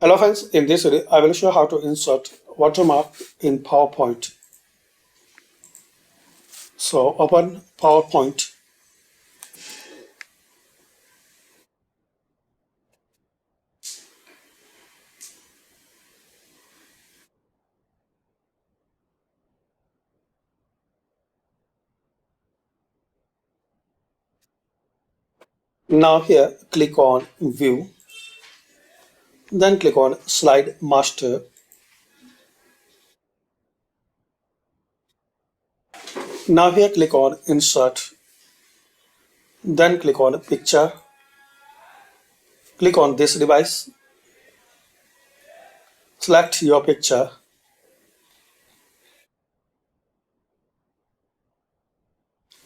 Hello friends, in this video I will show how to insert watermark in PowerPoint. So open PowerPoint. Now here click on View, then click on Slide Master. Now here click on Insert, then click on Picture. Click on this device, select your picture.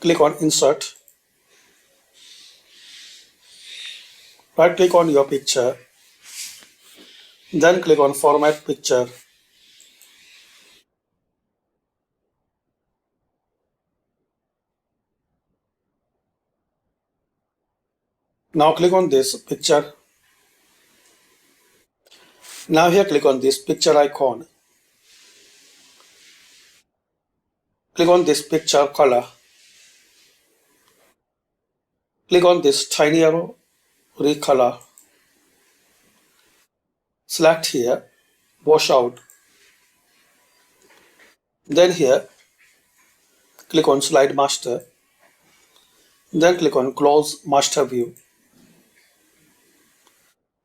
Click on Insert. Right click on your picture, then click on Format Picture. Now click on this picture. Now here click on this picture icon. Click on this picture color. Click on this tiny arrow, recolor. Select here, wash out. Then here, click on Slide Master. Then click on Close Master View.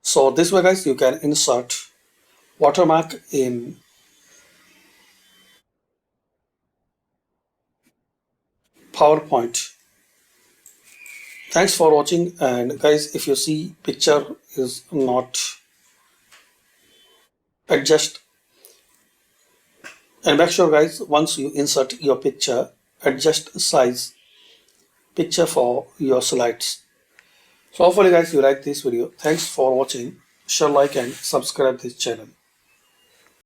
So this way guys, you can insert watermark in PowerPoint. Thanks for watching, and guys, if you see picture is not adjust, and make sure guys, once you insert your picture, adjust size picture for your slides. So hopefully guys you like this video. Thanks for watching. Share, like and subscribe this channel.